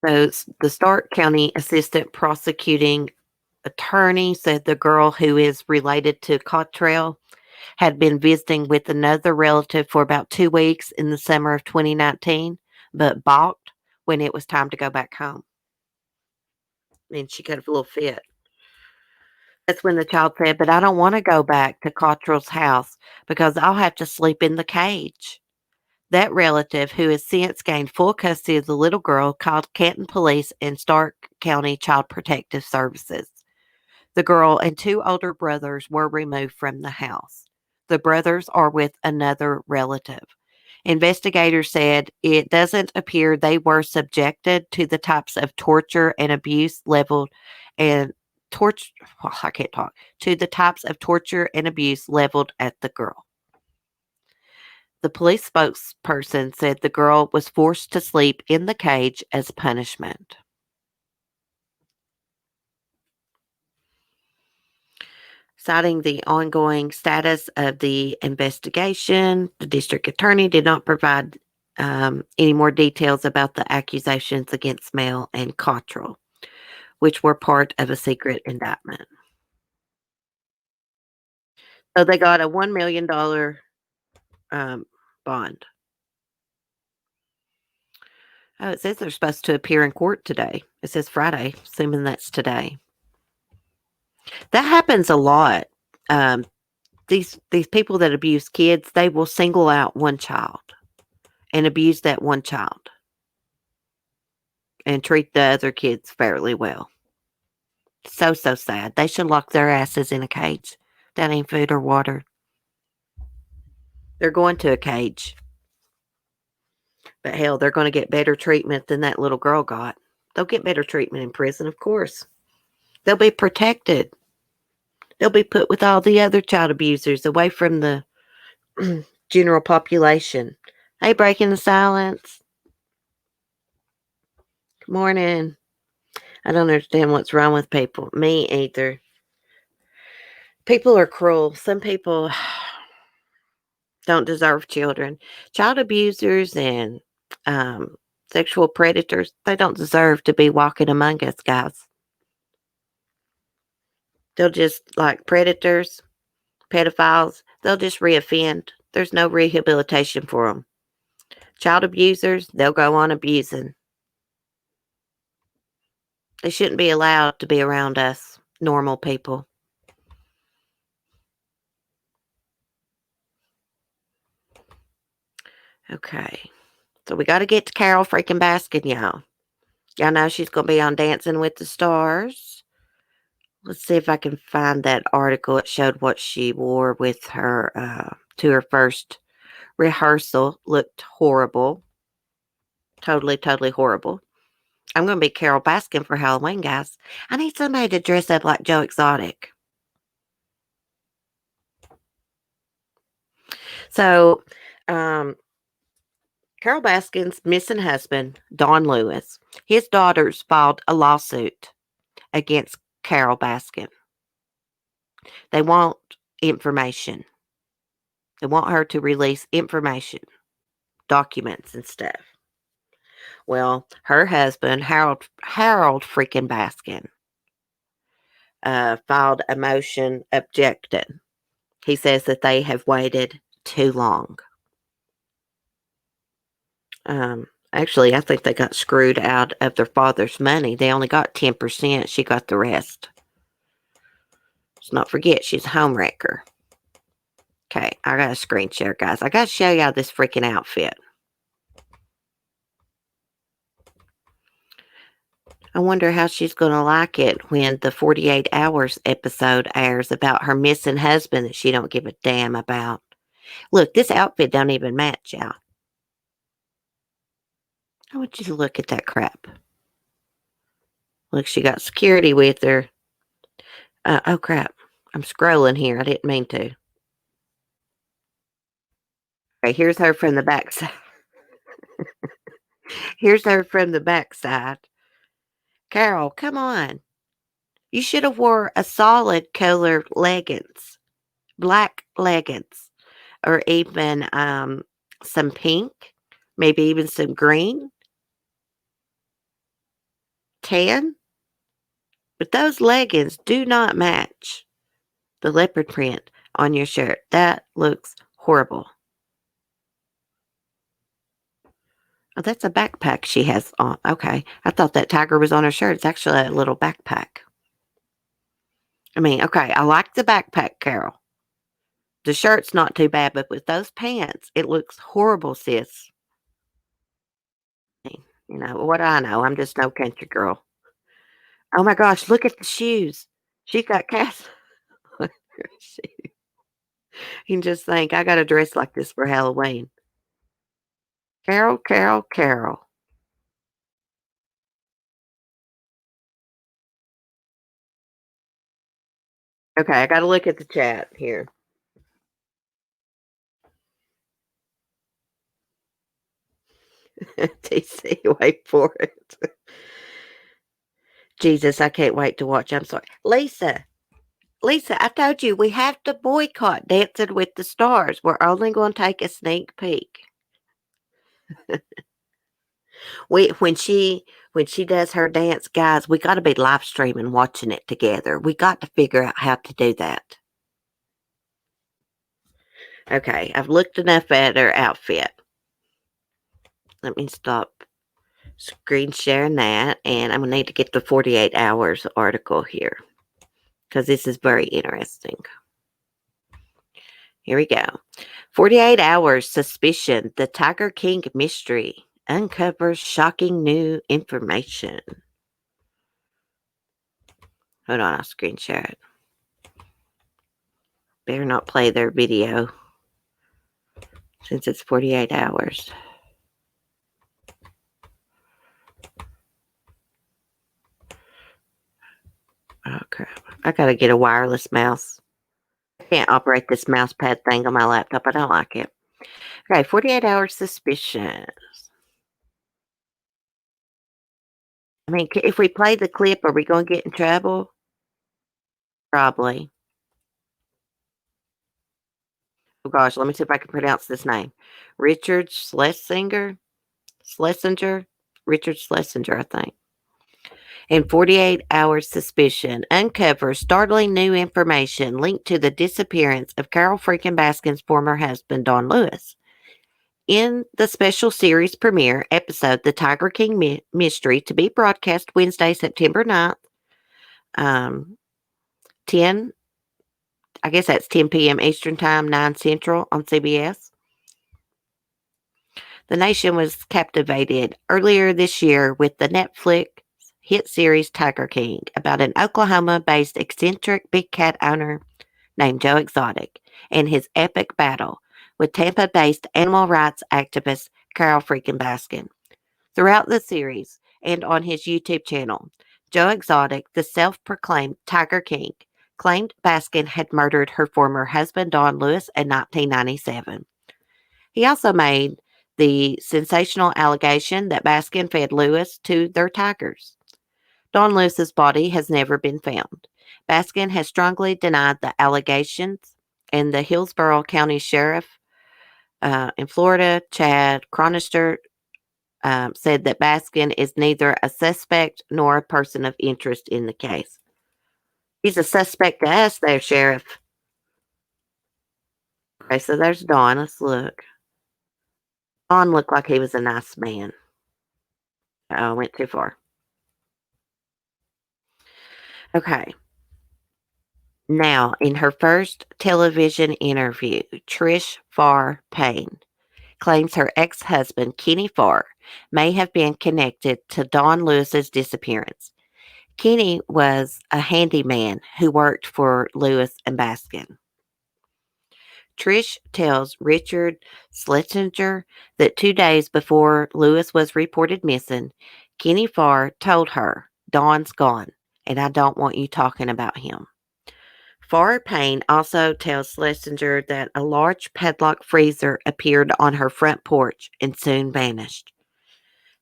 So the Stark County Assistant Prosecuting Attorney said the girl, who is related to Cottrell, had been visiting with another relative for about 2 weeks in the summer of 2019, but balked when it was time to go back home. And she got a little fit. That's when the child said, "But I don't want to go back to Cottrell's house because I'll have to sleep in the cage." That relative, who has since gained full custody of the little girl, called Canton Police and Stark County Child Protective Services. The girl and 2 older brothers were removed from the house. The brothers are with another relative. Investigators said it doesn't appear they were subjected to the types of torture and abuse leveled and torture. Well, I can't talk. To the types of torture and abuse leveled at the girl. The police spokesperson said the girl was forced to sleep in the cage as punishment. Citing the ongoing status of the investigation, the district attorney did not provide any more details about the accusations against Male and Cottrell, which were part of a secret indictment. So they got a $1 million bond. Oh, it says they're supposed to appear in court today. It says Friday, assuming that's today. That happens a lot. These people that abuse kids, they will single out one child and abuse that one child and treat the other kids fairly well. So sad. They should lock their asses in a cage. That ain't food or water. They're going to a cage. But hell, they're going to get better treatment than that little girl got. They'll get better treatment in prison, of course. They'll be protected. They'll be put with all the other child abusers away from the general population. Hey, breaking the silence. Good morning. I don't understand what's wrong with people. Me either. People are cruel. Some people don't deserve children. Child abusers and sexual predators, they don't deserve to be walking among us, guys. They'll just, like predators, pedophiles, they'll just reoffend. There's no rehabilitation for them. Child abusers, they'll go on abusing. They shouldn't be allowed to be around us, normal people. Okay. So we got to get to Carole freaking Baskin, y'all. Y'all know she's going to be on Dancing with the Stars. Let's see if I can find that article. It showed what she wore with her to her first rehearsal. Looked horrible. Totally, totally horrible. I'm going to be Carole Baskin for Halloween, guys. I need somebody to dress up like Joe Exotic. So, Carole Baskin's missing husband, Don Lewis, his daughters filed a lawsuit against Carole Baskin. They want information. They want her to release information, documents and stuff. Well, her husband, Harold freaking Baskin, filed a motion objecting. He says that they have waited too long. Actually, I think they got screwed out of their father's money. They only got 10%. She got the rest. Let's not forget, she's a homewrecker. Okay, I got a screen share, guys. I got to show y'all this freaking outfit. I wonder how she's going to like it when the 48 Hours episode airs about her missing husband that she don't give a damn about. Look, this outfit don't even match, y'all. I want you to look at that crap. Look, she got security with her. Oh, crap. I'm scrolling here. I didn't mean to. Okay, here's her from the backside. Here's her from the backside. Carole, come on. You should have wore a solid color leggings. Black leggings. Or even some pink. Maybe even some green. Tan. But those leggings do not match the leopard print on your shirt. That looks horrible. Oh, that's a backpack she has on. Okay. I thought that tiger was on her shirt. It's actually a little backpack. I mean, okay, I like the backpack, Carole. The shirt's not too bad, but with those pants, it looks horrible, sis. You know, what do I know? I'm just no country girl. Oh my gosh, look at the shoes. She got cast. You can just think, I got to dress like this for Halloween. Carole, Carole, Carole. Okay, I got to look at the chat here. TC, wait for it. Jesus, I can't wait to watch. I'm sorry. Lisa, I told you we have to boycott Dancing with the Stars. We're only going to take a sneak peek. When she does her dance, guys, we got to be live streaming, watching it together. We got to figure out how to do that. Okay, I've looked enough at her outfit. Let me stop screen sharing that, and I'm going to need to get the 48 Hours article here because this is very interesting. Here we go. 48 Hours Suspicion, the Tiger King mystery uncovers shocking new information. Hold on, I'll screen share it. Better not play their video since it's 48 hours. Oh, crap. I gotta get a wireless mouse. I can't operate this mouse pad thing on my laptop. I don't like it. Okay, 48 Hours Suspicion. I mean, if we play the clip, are we going to get in trouble? Probably. Oh, gosh, let me see if I can pronounce this name. Richard Schlesinger? Richard Schlesinger, I think. In 48 Hours Suspicion uncovers startling new information linked to the disappearance of Carole freaking Baskin's former husband, Don Lewis. In the special series premiere episode, The Tiger King Mystery, to be broadcast Wednesday, September 9th, 10, I guess that's 10 p.m. Eastern Time, 9 Central on CBS. The nation was captivated earlier this year with the Netflix hit series Tiger King, about an Oklahoma-based eccentric big cat owner named Joe Exotic and his epic battle with Tampa-based animal rights activist Carole freaking Baskin. Throughout the series and on his YouTube channel, Joe Exotic, the self-proclaimed Tiger King, claimed Baskin had murdered her former husband Don Lewis in 1997. He also made the sensational allegation that Baskin fed Lewis to their tigers. Don Lewis's body has never been found. Baskin has strongly denied the allegations, and the Hillsborough County Sheriff in Florida, Chad Chronister, said that Baskin is neither a suspect nor a person of interest in the case. He's a suspect to us there, Sheriff. Okay, so there's Don. Let's look. Don looked like he was a nice man. I went too far. Okay. Now, in her first television interview, Trish Farr Payne claims her ex-husband, Kenny Farr, may have been connected to Don Lewis's disappearance. Kenny was a handyman who worked for Lewis and Baskin. Trish tells Richard Schlesinger that 2 days before Lewis was reported missing, Kenny Farr told her, "Don's gone, and I don't want you talking about him." Farr Payne also tells Schlesinger that a large padlock freezer appeared on her front porch and soon vanished.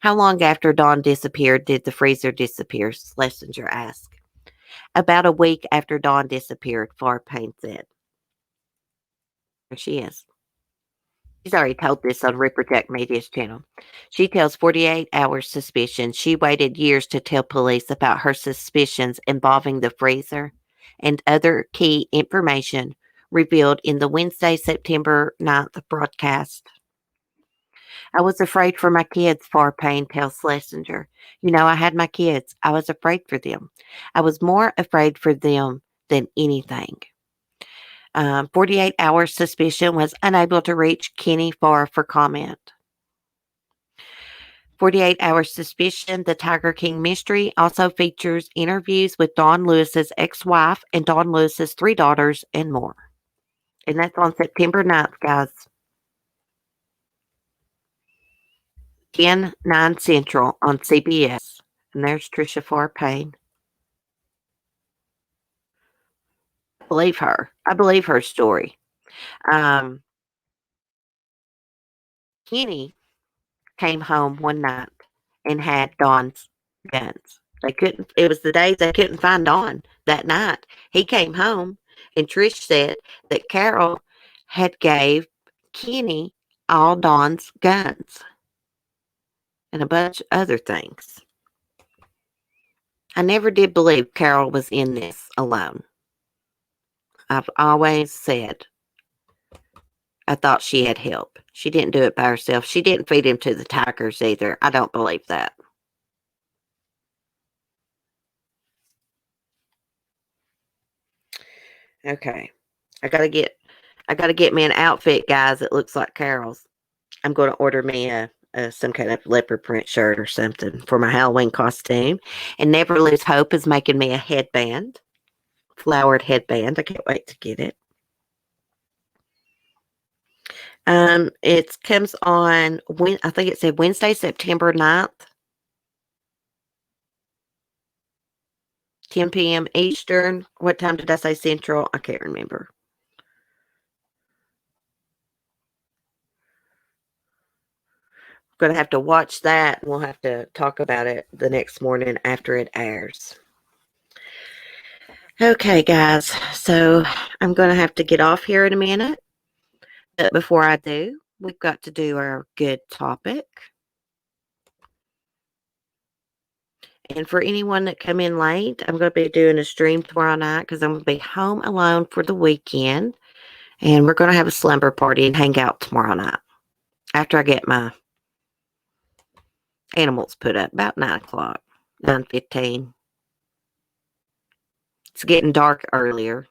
How long after Don disappeared did the freezer disappear? Schlesinger asked. About a week after Don disappeared, Farr Payne said. There she is. She's already told this on Ripperjack Media's channel. She tells 48 Hours Suspicion she waited years to tell police about her suspicions involving the freezer and other key information revealed in the Wednesday, September 9th broadcast. I was afraid for my kids, Farr Payne tells Schlesinger. You know, I had my kids. I was afraid for them. I was more afraid for them than anything. 48 Hours Suspicion was unable to reach Kenny Farr for comment. 48 Hours Suspicion, The Tiger King Mystery, also features interviews with Don Lewis's ex-wife and Don Lewis's 3 daughters and more. And that's on September 9th, guys. 10, 9 Central on CBS. And there's Trisha Farr Payne. I believe her. I believe her story. Kenny came home one night and had Don's guns. It was the days they couldn't find Don that night. He came home and Trish said that Carole had gave Kenny all Don's guns and a bunch of other things. I never did believe Carole was in this alone. I've always said I thought she had help. She didn't do it by herself. She didn't feed him to the tigers either. I don't believe that. Okay. I gotta get me an outfit, guys, that looks like Carole's. I'm gonna order me some kind of leopard print shirt or something for my Halloween costume. And Never Lose Hope is making me a headband. Flowered headband. I can't wait to get it. It comes on I think it said Wednesday, September 9th. 10 p.m. Eastern. What time did I say Central? I can't remember. Going to have to watch that. We'll have to talk about it the next morning after it airs. Okay, guys. So I'm going to have to get off here in a minute. But before I do, we've got to do our good topic. And for anyone that come in late, I'm going to be doing a stream tomorrow night because I'm going to be home alone for the weekend. And we're going to have a slumber party and hang out tomorrow night after I get my animals put up about 9 o'clock, 9:15. It's getting dark earlier.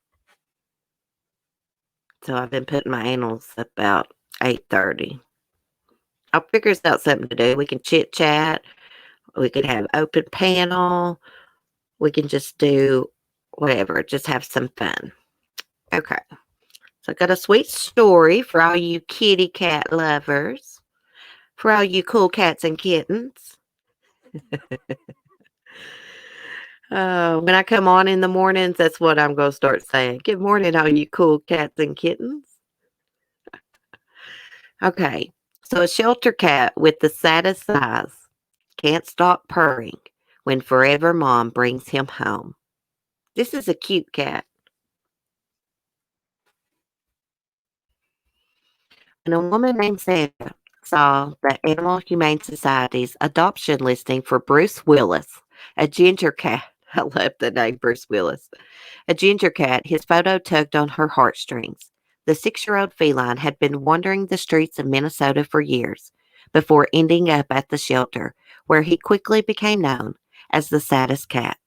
So I've been putting my animals up about 8:30. I'll figure out something to do. We can chit chat. We could have open panel. We can just do whatever. Just have some fun. Okay. So I got a sweet story for all you kitty cat lovers. For all you cool cats and kittens. When I come on in the mornings, that's what I'm going to start saying. Good morning, all you cool cats and kittens. Okay. So a shelter cat with the saddest eyes can't stop purring when Forever Mom brings him home. This is a cute cat. When a woman named Sandra saw the Animal Humane Society's adoption listing for Bruce Willis, a ginger cat. I love the name Bruce Willis. A ginger cat, his photo tugged on her heartstrings. The 6-year-old feline had been wandering the streets of Minnesota for years before ending up at the shelter, where he quickly became known as the saddest cat.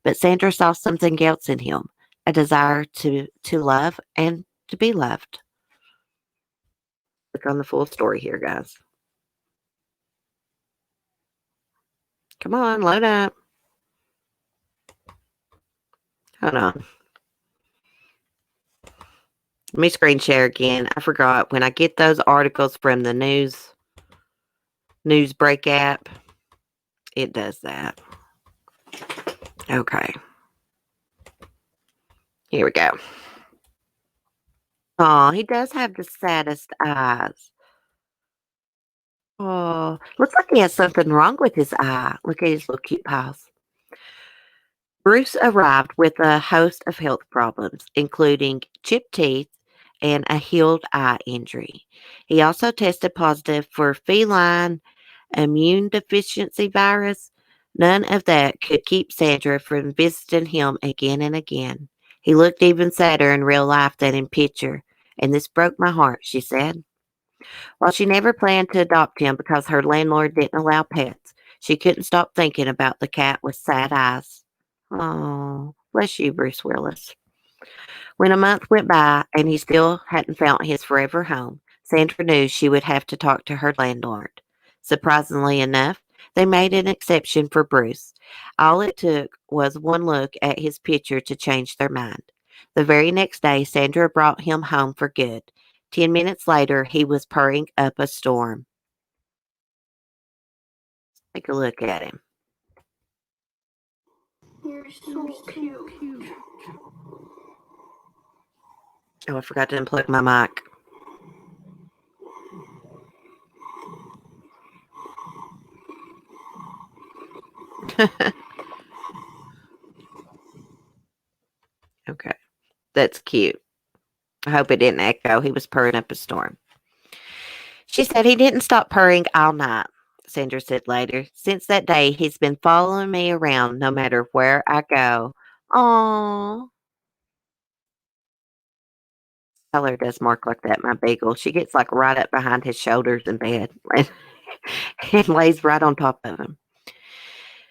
But Sandra saw something else in him, a desire to love and to be loved. Look on the full story here, guys. Come on, load up. Hold on. Let me screen share again. I forgot when I get those articles from the news break app, it does that. Okay. Here we go. Oh, he does have the saddest eyes. Oh, looks like he has something wrong with his eye. Look at his little cute paws. Bruce arrived with a host of health problems, including chipped teeth and a healed eye injury. He also tested positive for feline immune deficiency virus. None of that could keep Sandra from visiting him again and again. He looked even sadder in real life than in picture, and this broke my heart, she said. While she never planned to adopt him because her landlord didn't allow pets, she couldn't stop thinking about the cat with sad eyes. Oh, bless you, Bruce Willis. When a month went by and he still hadn't found his forever home, Sandra knew she would have to talk to her landlord. Surprisingly enough, they made an exception for Bruce. All it took was one look at his picture to change their mind. The very next day, Sandra brought him home for good. 10 minutes later, he was purring up a storm. Take a look at him. You're so cute. Oh, I forgot to unplug my mic. Okay, that's cute. I hope it didn't echo. He was purring up a storm. She said he didn't stop purring all night, Sandra said later. Since that day, he's been following me around no matter where I go. Aww. Tyler does mark like that, my beagle. She gets like right up behind his shoulders in bed and lays right on top of him.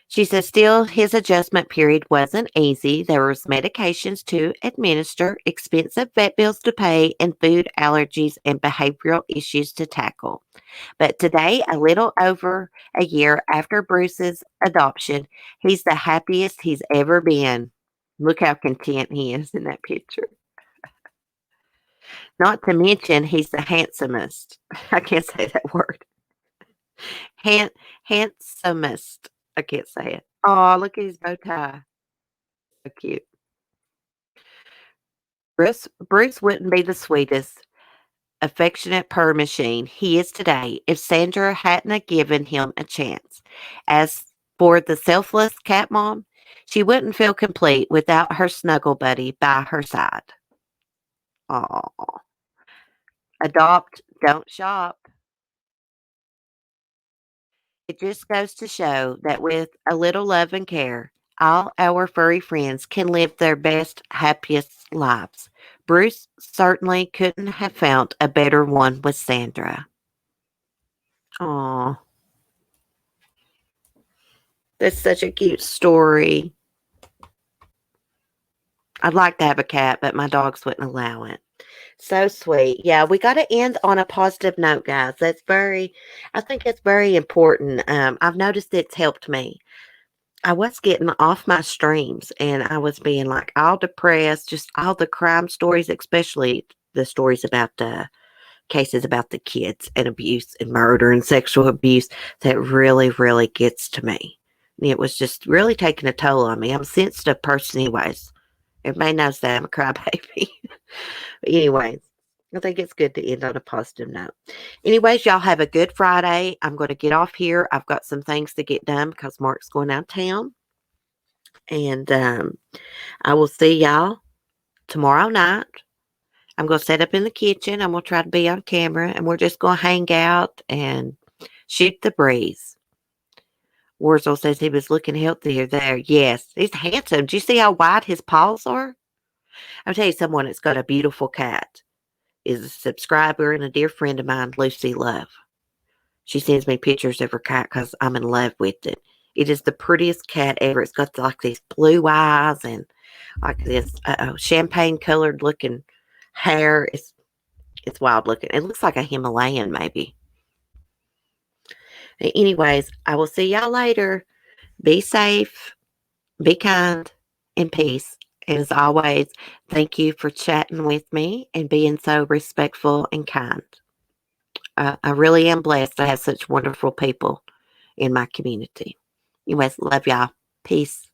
She says still his adjustment period wasn't easy. There was medications to administer, expensive vet bills to pay, and food allergies and behavioral issues to tackle. But today, a little over a year after Bruce's adoption, he's the happiest he's ever been. Look how content he is in that picture. Not to mention, he's the handsomest. I can't say that word. Handsomest. I can't say it. Oh, look at his bow tie. So cute. Bruce wouldn't be the sweetest, affectionate purr machine he is today if Sandra hadn't have given him a chance. As for the selfless cat mom, she wouldn't feel complete without her snuggle buddy by her side. Oh, adopt, don't shop. It just goes to show that with a little love and care, all our furry friends can live their best, happiest lives. Bruce certainly couldn't have found a better one with Sandra. Aw, that's such a cute story. I'd like to have a cat, but my dogs wouldn't allow it. So sweet. Yeah, we got to end on a positive note, guys. I think it's very important. I've noticed it's helped me. I was getting off my streams and I was being like all depressed, just all the crime stories, especially the stories about the cases about the kids and abuse and murder and sexual abuse that really, really gets to me. And it was just really taking a toll on me. I'm a sensitive person, anyways. Everybody knows that I'm a crybaby. But anyways, I think it's good to end on a positive note. Anyways, y'all have a good Friday. I'm going to get off here. I've got some things to get done because Mark's going out of town. And I will see y'all tomorrow night. I'm going to set up in the kitchen. I'm going to try to be on camera. And we're just going to hang out and shoot the breeze. Wurzel says he was looking healthier there. Yes, he's handsome. Do you see how wide his paws are? I'll tell you someone that's got a beautiful cat is a subscriber and a dear friend of mine, Lucy Love. She sends me pictures of her cat because I'm in love with it. It is the prettiest cat ever. It's got like these blue eyes and like this champagne colored looking hair. It's wild looking. It looks like a Himalayan maybe. Anyways, I will see y'all later. Be safe, be kind, and peace. And as always, thank you for chatting with me and being so respectful and kind. I really am blessed to have such wonderful people in my community. Anyways, love y'all. Peace.